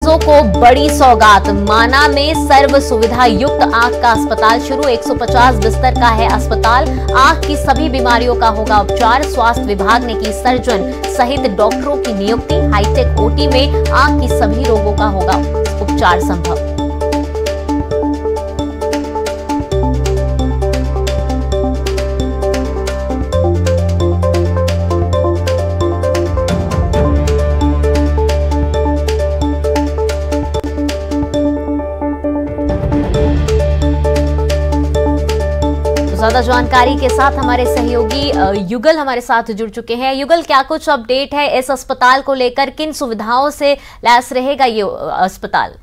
मरीजों को बड़ी सौगात। माना में सर्व सुविधा युक्त आंख का अस्पताल शुरू। 150 बिस्तर का है अस्पताल। आंख की सभी बीमारियों का होगा उपचार। स्वास्थ्य विभाग ने की सर्जन सहित डॉक्टरों की नियुक्ति। हाईटेक ओटी में आंख की सभी रोगों का होगा उपचार संभव। ज्यादा जानकारी के साथ हमारे सहयोगी युगल हमारे साथ जुड़ चुके हैं। युगल, क्या कुछ अपडेट है इस अस्पताल को लेकर? किन सुविधाओं से लैस रहेगा ये अस्पताल?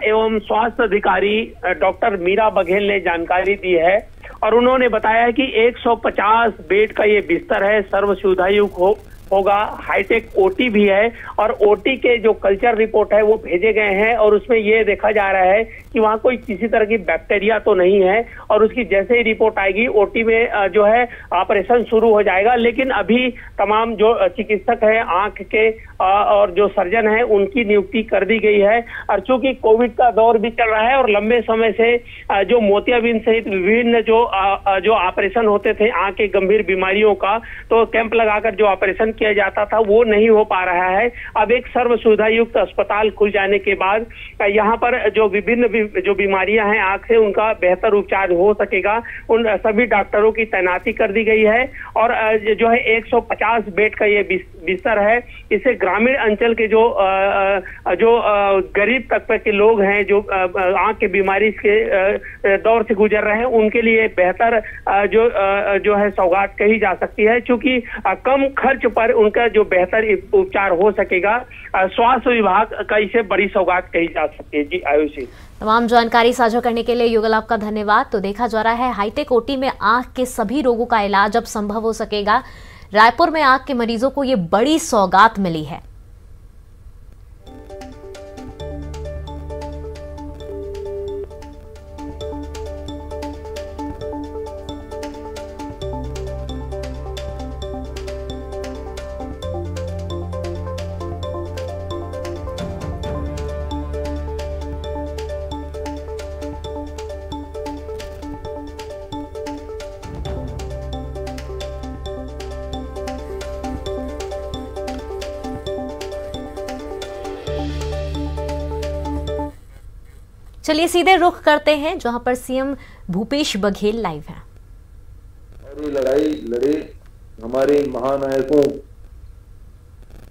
एवं स्वास्थ्य अधिकारी डॉक्टर मीरा बघेल ने जानकारी दी है और उन्होंने बताया कि 150 बेड का ये बिस्तर है, सर्व सुविधायुक्त होगा। हाईटेक ओटी भी है और ओटी के जो कल्चर रिपोर्ट है वो भेजे गए हैं और उसमें ये देखा जा रहा है कि वहाँ कोई किसी तरह की बैक्टीरिया तो नहीं है और उसकी जैसे ही रिपोर्ट आएगी ओटी में जो है ऑपरेशन शुरू हो जाएगा। लेकिन अभी तमाम जो चिकित्सक है आंख के और जो सर्जन है उनकी नियुक्ति कर दी गई है। और चूंकि कोविड का दौर भी चल रहा है और लंबे समय से जो मोतियाबिंद सहित विभिन्न जो ऑपरेशन होते थे आंख के गंभीर बीमारियों का, तो कैंप लगाकर जो ऑपरेशन किया जाता था वो नहीं हो पा रहा है। अब एक सर्व सुविधा युक्त अस्पताल खुल जाने के बाद यहाँ पर जो विभिन्न जो बीमारियां हैं आंख से उनका बेहतर उपचार हो सकेगा। उन सभी डॉक्टरों की तैनाती कर दी गई है और जो है 150 बेड का ये बिस्तर है। इसे ग्रामीण अंचल के जो गरीब तबके के लोग हैं जो आंख की बीमारी के दौर से गुजर रहे हैं उनके लिए बेहतर जो है सौगात कही जा सकती है, क्योंकि कम खर्च पर उनका जो बेहतर उपचार हो सकेगा। स्वास्थ्य विभाग का इसे बड़ी सौगात कही जा सकती है। जी आयुषी, तमाम जानकारी साझा करने के लिए युगल आपका धन्यवाद। तो देखा जा रहा है हाईटेक ओटी में आंख के सभी रोगों का इलाज अब संभव हो सकेगा। रायपुर में आंख के मरीजों को ये बड़ी सौगात मिली है। चलिए सीधे रुख करते हैं जहां पर सीएम भूपेश बघेल लाइव हैं। और ये लड़ाई लड़े हमारे महानायकों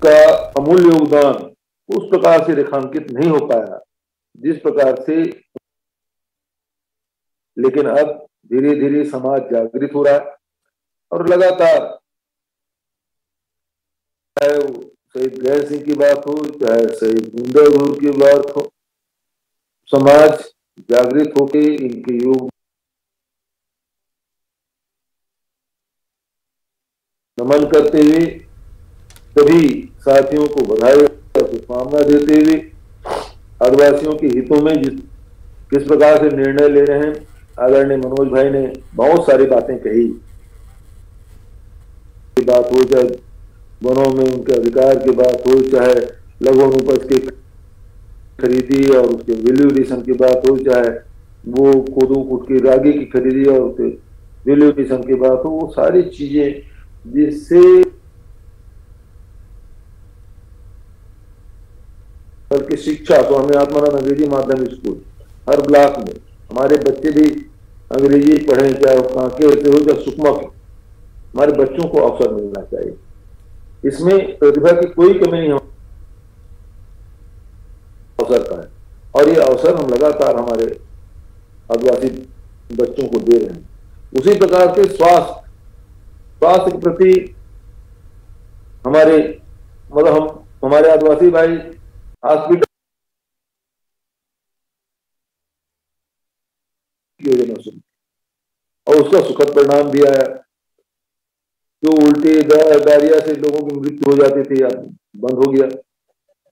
का अमूल्य योगदान उस प्रकार से रेखांकित नहीं हो पाया जिस प्रकार से, लेकिन अब धीरे धीरे समाज जागृत हो रहा है और लगातार, चाहे शहीद गैर सिंह की बात हो चाहे शहीद इंदौर की बात हो, समाज जागृत होकर इनके योग नमन करते हुए सभी साथियों को बधाई और शुभकामना देते हुए आदिवासियों के हितों में किस प्रकार से निर्णय ले रहे हैं, आदरणीय मनोज भाई ने बहुत सारी बातें कही। बात हो चाहे वनों में उनके अधिकार की बात हो, चाहे लघु अनुपज के खरीदी और उसके वैल्यू एडिशन की बात हो, चाहे वो कोदो कुट की रागी की खरीदी और उसके वैल्यू एडिशन की बात हो, वो सारी चीजें जिससे बल्कि शिक्षा तो हमें आत्मानंद अंग्रेजी माध्यमिक स्कूल हर ब्लॉक में हमारे बच्चे भी अंग्रेजी पढ़ें, चाहे कांकेर से हो चाहे सुकमा के, हमारे बच्चों को अवसर मिलना चाहिए। इसमें प्रतिभा की कोई कमी नहीं अवसर का है और ये अवसर हम लगातार हमारे आदिवासी बच्चों को दे रहे हैं। उसी प्रकार से स्वास्थ्य के प्रति हमारे आदिवासी भाई हॉस्पिटल योजना सुनी और उसका सुखद परिणाम भी आया। जो उल्टी डायरिया से लोगों की मृत्यु हो जाती थी बंद हो गया।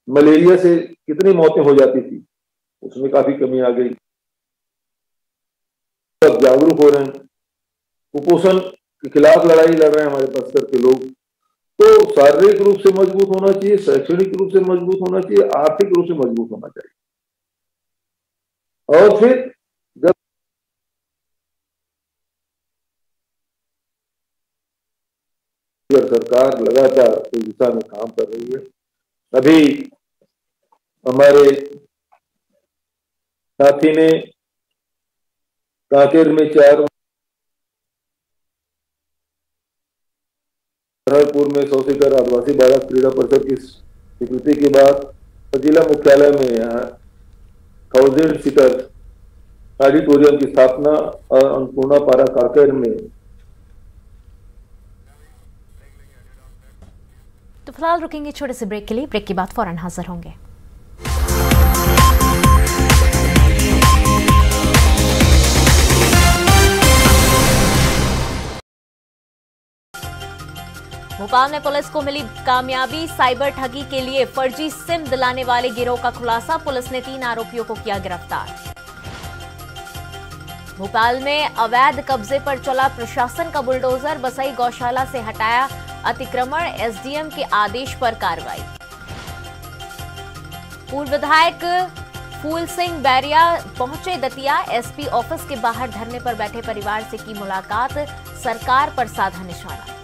मलेरिया से कितनी मौतें हो जाती थी उसमें काफी कमी आ गई। सब जागरूक हो रहे हैं, कुपोषण के खिलाफ लड़ाई लड़ रहे हैं हमारे बस्तर के लोग तो शारीरिक रूप से मजबूत होना चाहिए, शैक्षणिक रूप से मजबूत होना चाहिए, आर्थिक रूप से मजबूत होना चाहिए। और फिर जब सरकार लगातार इस दिशा में काम कर रही है। अभी हमारे साथी ने कांकेर में 4, में 100 सीटर आदिवासी बालक क्रीड़ा परिषद की स्वीकृति के बाद जिला मुख्यालय में यहाँ 1000 सीटर ऑडिटोरियम की स्थापना और अन्नपूर्णा पारा कांकेर में। तो फिलहाल रुकेंगे छोटे से ब्रेक के लिए। ब्रेक के बाद फौरन हाजिर होंगे। भोपाल में पुलिस को मिली कामयाबी, साइबर ठगी के लिए फर्जी सिम दिलाने वाले गिरोह का खुलासा। पुलिस ने 3 आरोपियों को किया गिरफ्तार। भोपाल में अवैध कब्जे पर चला प्रशासन का बुलडोजर, बसई गौशाला से हटाया अतिक्रमण, एसडीएम के आदेश पर कार्रवाई। पूर्व विधायक फूल सिंह बैरिया पहुंचे दतिया, एसपी ऑफिस के बाहर धरने पर बैठे परिवार से की मुलाकात, सरकार पर साधा निशाना।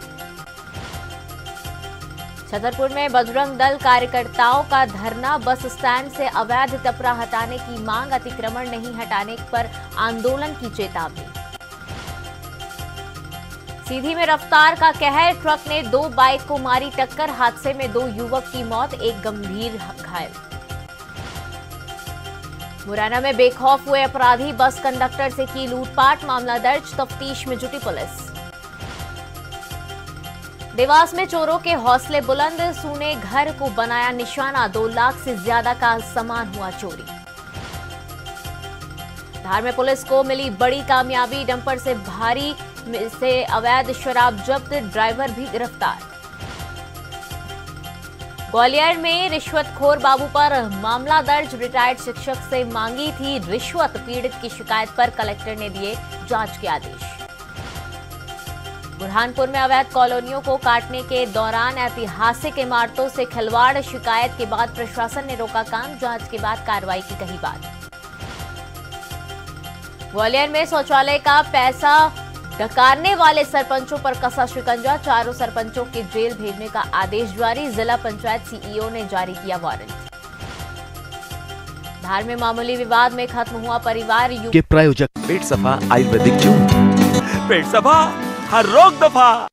छतरपुर में बजरंग दल कार्यकर्ताओं का धरना, बस स्टैंड से अवैध टपरा हटाने की मांग, अतिक्रमण नहीं हटाने पर आंदोलन की चेतावनी। सीधी में रफ्तार का कहर, ट्रक ने 2 बाइक को मारी टक्कर, हादसे में 2 युवक की मौत, 1 गंभीर घायल। मुरैना में बेखौफ हुए अपराधी, बस कंडक्टर से की लूटपाट, मामला दर्ज, तफ्तीश में जुटी पुलिस। देवास में चोरों के हौसले बुलंद, सूने घर को बनाया निशाना, 2 लाख से ज्यादा का सामान हुआ चोरी। धार में पुलिस को मिली बड़ी कामयाबी, डंपर से भारी से अवैध शराब जब्त, ड्राइवर भी गिरफ्तार। ग्वालियर में रिश्वतखोर बाबू पर मामला दर्ज, रिटायर्ड शिक्षक से मांगी थी रिश्वत, पीड़ित की शिकायत पर कलेक्टर ने दिए जांच के आदेश। बुरहानपुर में अवैध कॉलोनियों को काटने के दौरान ऐतिहासिक इमारतों से खिलवाड़, शिकायत के बाद प्रशासन ने रोका काम, जांच के बाद कार्रवाई की कही बात। ग्वालियर में शौचालय का पैसा डकारने वाले सरपंचों पर कसा शिकंजा, 4 सरपंचों के जेल भेजने का आदेश जारी, जिला पंचायत सीईओ ने जारी किया वारंट। धार में मामूली विवाद में खत्म हुआ परिवार के प्रायोजक पेट सफा आयुर्वेदिक जून, पेट सफा हर रोग दफा।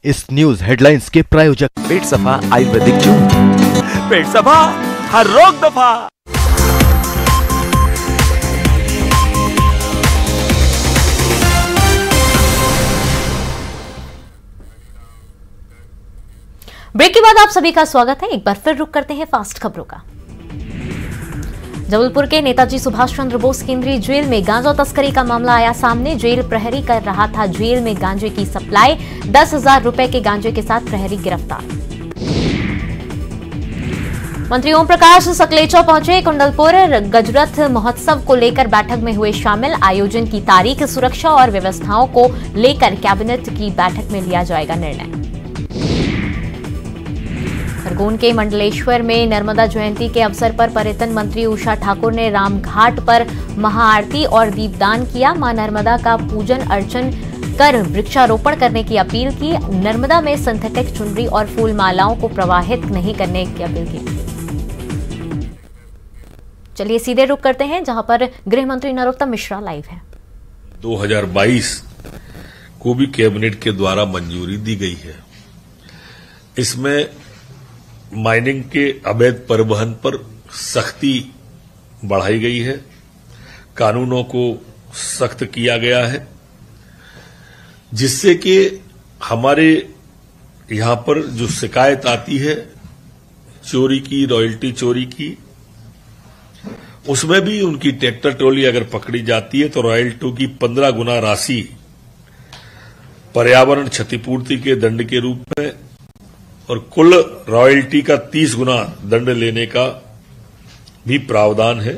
इस न्यूज हेडलाइंस के प्रायोजक पेट सफा आयुर्वेदिक जून, पेट सफा हर रोग दफा। ब्रेक के बाद आप सभी का स्वागत है। एक बार फिर रुक करते हैं फास्ट खबरों का। जबलपुर के नेताजी सुभाष चंद्र बोस केंद्रीय जेल में गांजा तस्करी का मामला आया सामने। जेल प्रहरी कर रहा था जेल में गांजे की सप्लाई, 10,000 रुपए के गांजे के साथ प्रहरी गिरफ्तार। मंत्री ओम प्रकाश सकलेचा पहुंचे कुंडलपुर, गजरथ महोत्सव को लेकर बैठक में हुए शामिल। आयोजन की तारीख, सुरक्षा और व्यवस्थाओं को लेकर कैबिनेट की बैठक में लिया जाएगा निर्णय। खरगोन के मंडलेश्वर में नर्मदा जयंती के अवसर पर पर्यटन मंत्री उषा ठाकुर ने रामघाट पर महाआरती और दीपदान किया। मां नर्मदा का पूजन अर्चन कर वृक्षारोपण करने की अपील की। नर्मदा में सिंथेटिक चुनरी और फूल मालाओं को प्रवाहित नहीं करने की अपील की। चलिए सीधे रुक करते हैं जहां पर गृह मंत्री नरोत्तम मिश्रा लाइव है। 2022 को भी कैबिनेट के द्वारा मंजूरी दी गई है। इसमें माइनिंग के अवैध परिवहन पर सख्ती बढ़ाई गई है, कानूनों को सख्त किया गया है, जिससे कि हमारे यहां पर जो शिकायत आती है चोरी की, रॉयल्टी चोरी की, उसमें भी उनकी ट्रैक्टर ट्रॉली अगर पकड़ी जाती है तो रॉयल्टी की 15 गुना राशि पर्यावरण क्षतिपूर्ति के दंड के रूप में और कुल रॉयल्टी का 30 गुना दंड लेने का भी प्रावधान है।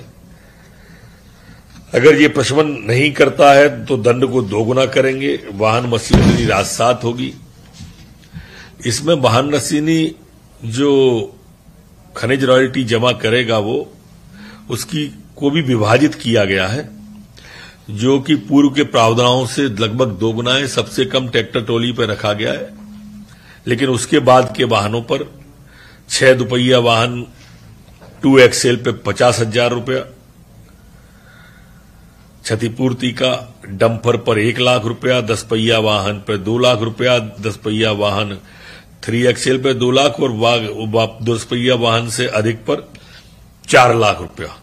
अगर ये प्रशमन नहीं करता है तो दंड को 2 गुना करेंगे। वाहन मशीनरी राजसात होगी। इसमें वाहन नशीनी जो खनिज रॉयल्टी जमा करेगा वो उसकी को भी विभाजित किया गया है, जो कि पूर्व के प्रावधानों से लगभग 2 गुना है। सबसे कम ट्रैक्टर ट्रॉली पर रखा गया है, लेकिन उसके बाद के वाहनों पर 6 दुपहिया वाहन 2 एक्सेल पे 50,000 रुपया, क्षतिपूर्ति का डंपर पर 1 लाख रुपया, 10 पहिया वाहन पर 2 लाख रुपया, 10 पहिया वाहन 3 एक्सेल पे 2 लाख और 10 पहिया वाहन से अधिक पर 4 लाख रुपया।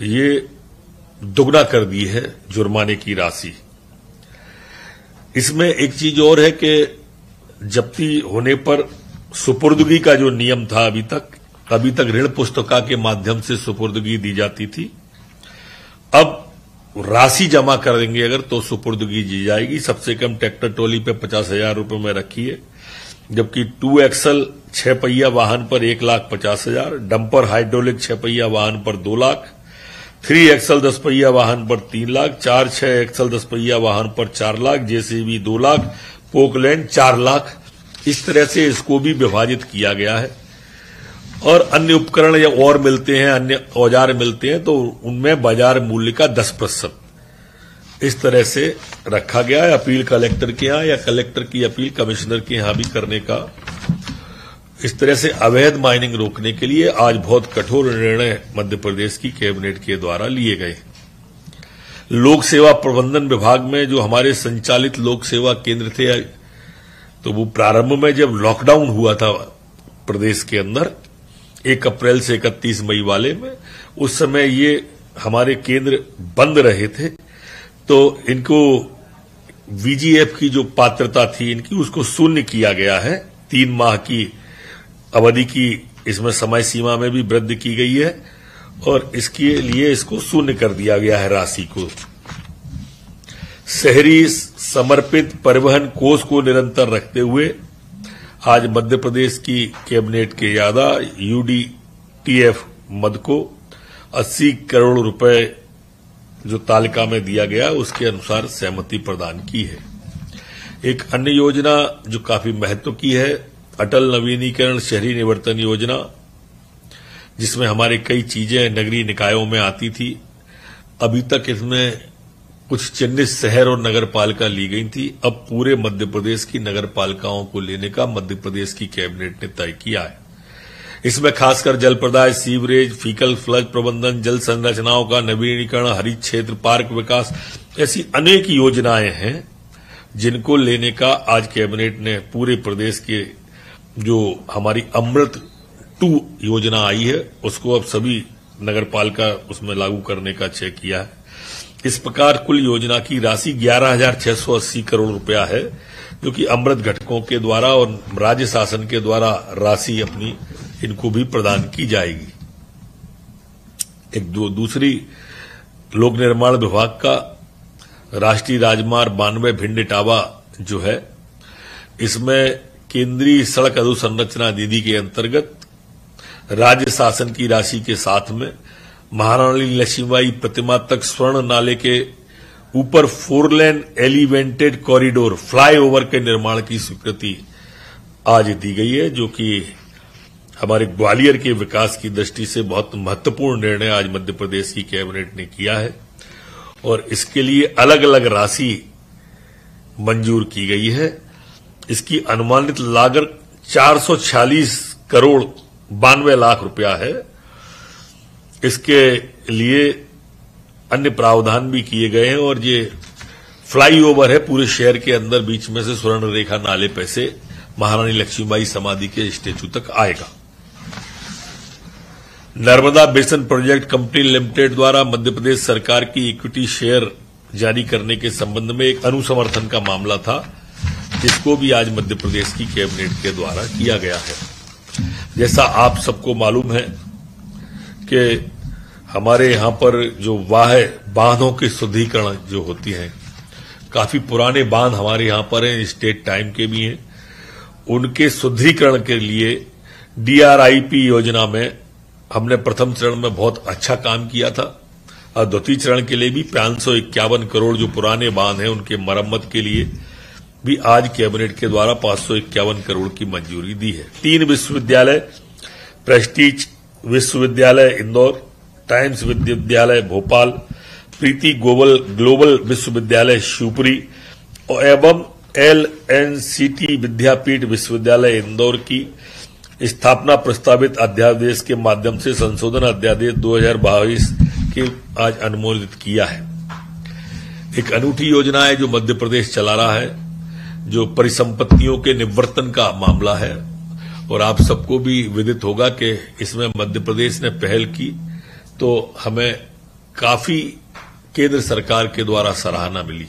ये दुगना कर दी है जुर्माने की राशि। इसमें एक चीज और है कि जब्ती होने पर सुपुर्दगी का जो नियम था अभी तक ऋण पुस्तिका के माध्यम से सुपुर्दगी दी जाती थी। अब राशि जमा करेंगे अगर तो सुपुर्दगी दी जाएगी। सबसे कम ट्रैक्टर ट्रॉली पे 50,000 रुपए में रखी है, जबकि 2 एक्सल 6 पहिया वाहन पर 1,50,000, डंपर हाइड्रोलिक 6 पहिया वाहन पर 2 लाख, 3 एक्सल 10 पहिया वाहन पर 3 लाख, 4 एक्सल 10 पहिया वाहन पर 4 लाख, जेसीबी 2 लाख, पोकलैंड 4 लाख। इस तरह से इसको भी विभाजित किया गया है। और अन्य उपकरण या और मिलते हैं, अन्य औजार मिलते हैं तो उनमें बाजार मूल्य का 10% इस तरह से रखा गया है। अपील कलेक्टर के यहां या कलेक्टर की अपील कमिश्नर के यहां भी करने का। इस तरह से अवैध माइनिंग रोकने के लिए आज बहुत कठोर निर्णय मध्य प्रदेश की कैबिनेट के द्वारा लिए गए। लोक सेवा प्रबंधन विभाग में जो हमारे संचालित लोक सेवा केंद्र थे, तो वो प्रारंभ में जब लॉकडाउन हुआ था प्रदेश के अंदर 1 अप्रैल से 31 मई वाले में, उस समय ये हमारे केंद्र बंद रहे थे, तो इनको वीजीएफ की जो पात्रता थी इनकी उसको शून्य किया गया है। 3 माह की अवधि की इसमें समय सीमा में भी वृद्धि की गई है और इसके लिए इसको शून्य कर दिया गया है राशि को। शहरी समर्पित परिवहन कोष को निरंतर रखते हुए आज मध्य प्रदेश की कैबिनेट के यादा यूडीटीएफ मद को 80 करोड़ रुपए जो तालिका में दिया गया उसके अनुसार सहमति प्रदान की है। एक अन्य योजना जो काफी महत्व की है, अटल नवीनीकरण शहरी निवर्तन योजना, जिसमें हमारे कई चीजें नगरीय निकायों में आती थी। अभी तक इसमें कुछ चिन्हित शहर और नगर पालिका ली गई थी। अब पूरे मध्य प्रदेश की नगर पालिकाओं को लेने का मध्य प्रदेश की कैबिनेट ने तय किया है। इसमें खासकर जल प्रदाय, सीवरेज, फीकल फ्लड प्रबंधन, जल संरचनाओं का नवीनीकरण, हरित क्षेत्र, पार्क विकास, ऐसी अनेक योजनाएं हैं जिनको लेने का आज कैबिनेट ने पूरे प्रदेश के जो हमारी अमृत 2 योजना आई है उसको अब सभी नगर पालिका उसमें लागू करने का तय किया है। इस प्रकार कुल योजना की राशि 11,680 करोड़ रुपया है, जो कि अमृत घटकों के द्वारा और राज्य शासन के द्वारा राशि अपनी इनको भी प्रदान की जाएगी। एक दूसरी लोक निर्माण विभाग का राष्ट्रीय राजमार्ग 92 भिंड इटावा जो है, इसमें केंद्रीय सड़क अधोसंरचना निधि के अंतर्गत राज्य शासन की राशि के साथ में महारानी लक्ष्मीबाई प्रतिमा तक स्वर्ण नाले के ऊपर 4 लेन एलिवेटेड कॉरिडोर फ्लाईओवर के निर्माण की स्वीकृति आज दी गई है, जो कि हमारे ग्वालियर के विकास की दृष्टि से बहुत महत्वपूर्ण निर्णय आज मध्य प्रदेश की कैबिनेट ने किया है और इसके लिए अलग अलग राशि मंजूर की गई है। इसकी अनुमानित लागत 446 करोड़ 92 लाख रुपया है। इसके लिए अन्य प्रावधान भी किए गए हैं और ये फ्लाईओवर है पूरे शहर के अंदर, बीच में से स्वर्ण रेखा नाले पे से महारानी लक्ष्मीबाई समाधि के स्टेचू तक आएगा। Narmada basin project company limited द्वारा मध्य प्रदेश सरकार की इक्विटी शेयर जारी करने के संबंध में एक अनुसमर्थन का मामला था, जिसको भी आज मध्य प्रदेश की कैबिनेट के द्वारा किया गया है। जैसा आप सबको मालूम है कि हमारे यहाँ पर जो बांधों की शुद्धिकरण जो होती हैं, काफी पुराने बांध हमारे यहाँ पर हैं, स्टेट टाइम के भी हैं, उनके शुद्धिकरण के लिए DRIP योजना में हमने प्रथम चरण में बहुत अच्छा काम किया था और द्वितीय चरण के लिए भी 551 करोड़ जो पुराने बांध हैं उनके मरम्मत के लिए भी आज कैबिनेट के द्वारा 551 करोड़ की मंजूरी दी है। 3 विश्वविद्यालय, प्रेस्टीज विश्वविद्यालय इंदौर, टाइम्स विश्वविद्यालय भोपाल, प्रीति ग्लोबल विश्वविद्यालय शिवपुरी एवं LNCT विद्यापीठ विश्वविद्यालय इंदौर की स्थापना प्रस्तावित अध्यादेश के माध्यम से संशोधन अध्यादेश 2022 के आज अनुमोदित किया है। एक अनूठी योजना है जो मध्य प्रदेश चला रहा है, जो परिसंपत्तियों के निवर्तन का मामला है और आप सबको भी विदित होगा कि इसमें मध्य प्रदेश ने पहल की तो हमें काफी केंद्र सरकार के द्वारा सराहना मिली।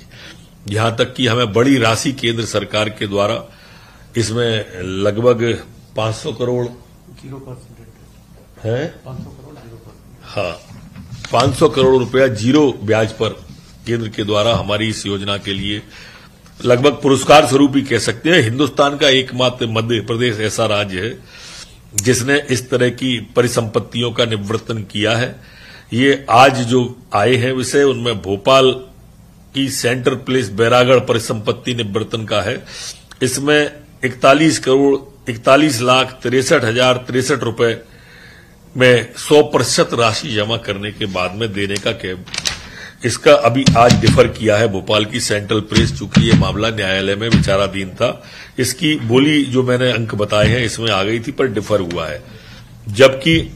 यहां तक कि हमें बड़ी राशि केंद्र सरकार के द्वारा इसमें लगभग 500 करोड़ 0% है, 500 करोड़ 0%, हाँ 500 करोड़ रुपया जीरो ब्याज पर केंद्र के द्वारा हमारी इस योजना के लिए लगभग पुरस्कार स्वरूप ही कह सकते हैं। हिंदुस्तान का एकमात्र मध्य प्रदेश ऐसा राज्य है जिसने इस तरह की परिसंपत्तियों का निवर्तन किया है। ये आज जो आए हैं विषय उनमें भोपाल की सेंटर प्लेस बैरागढ़ परिसंपत्ति निवर्तन का है। इसमें 41,63,63,063 रुपए में 100% राशि जमा करने के बाद में देने का इसका अभी आज डिफर किया है भोपाल की सेंट्रल प्रेस, चूंकि ये मामला न्यायालय में विचाराधीन था। इसकी बोली जो मैंने अंक बताए हैं इसमें आ गई थी पर डिफर हुआ है। जबकि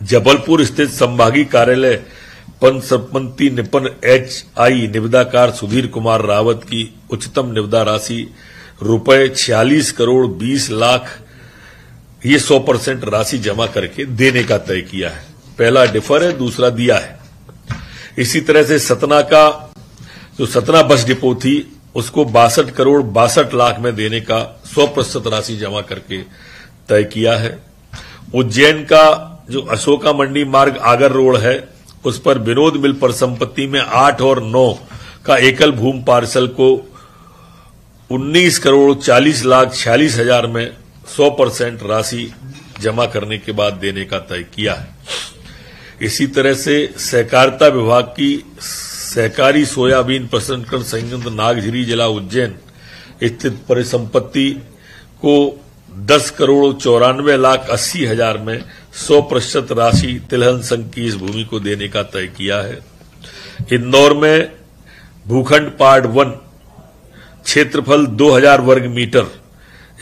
जबलपुर स्थित संभागीय कार्यालय पंचसरपंती निपन HI निविदाकार सुधीर कुमार रावत की उच्चतम निविदा राशि रुपए 46 करोड़ 20 लाख ये 100% राशि जमा करके देने का तय किया है। पहला डिफर है, दूसरा दिया है। इसी तरह से सतना का जो सतना बस डिपो थी उसको 62 करोड़ 62 लाख में देने का 100% राशि जमा करके तय किया है। उज्जैन का जो अशोका मंडी मार्ग आगर रोड है उस पर विनोद मिल परिसंपत्ति में 8 और 9 का एकल भूमि पार्सल को 19 करोड़ 40 लाख 46 हजार में 100% राशि जमा करने के बाद देने का तय किया है। इसी तरह से सहकारिता विभाग की सहकारी सोयाबीन प्रसंस्करण संयंत्र नागझिरी जिला उज्जैन स्थित परिसंपत्ति को 10 करोड़ 94 लाख 80 हजार में 100% राशि तिलहन संघ की इस भूमि को देने का तय किया है। इंदौर में भूखंड पार्ट 1 क्षेत्रफल 2000 वर्ग मीटर,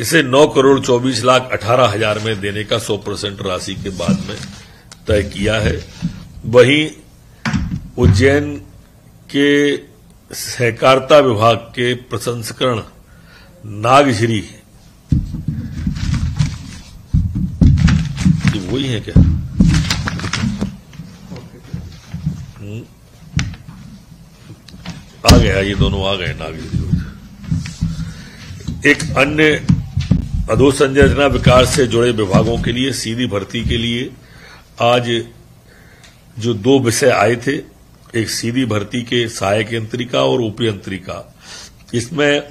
इसे 9 करोड़ 24 लाख 18 हजार में देने का 100% राशि के बाद में तय किया है। वहीं उज्जैन के सहकारिता विभाग के प्रसंस्करण नागझिरी वही है क्या? आ गया, ये दोनों आ गए नागझिरी। एक अन्य अधोसंरचना विकास से जुड़े विभागों के लिए सीधी भर्ती के लिए आज जो 2 विषय आए थे, एक सीधी भर्ती के सहायक यंत्रिका और उपयंत्रिका। इसमें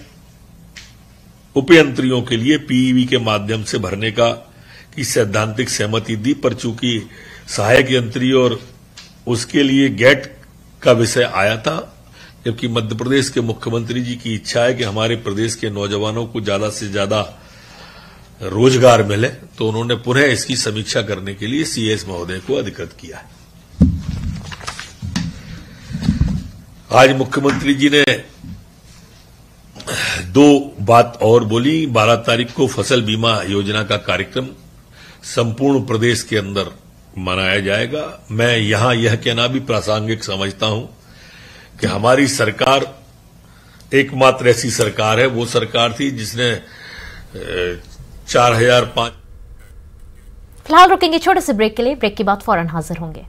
उपयंत्रियों के लिए PEV के माध्यम से भरने की सैद्धांतिक सहमति दी, पर चूंकि सहायक यंत्री और उसके लिए गेट का विषय आया था, जबकि मध्य प्रदेश के मुख्यमंत्री जी की इच्छा है कि हमारे प्रदेश के नौजवानों को ज्यादा से ज्यादा रोजगार मिले, तो उन्होंने पुनः इसकी समीक्षा करने के लिए CS महोदय को अधिकृत किया है। आज मुख्यमंत्री जी ने 2 बात और बोली। 12 तारीख को फसल बीमा योजना का कार्यक्रम संपूर्ण प्रदेश के अंदर मनाया जाएगा। मैं यहां यह कहना भी प्रासंगिक समझता हूं कि हमारी सरकार एकमात्र ऐसी सरकार है, वो सरकार थी जिसने 4005। फिलहाल रुकेंगे छोटे से ब्रेक के लिए। ब्रेक के बाद फौरन हाजिर होंगे।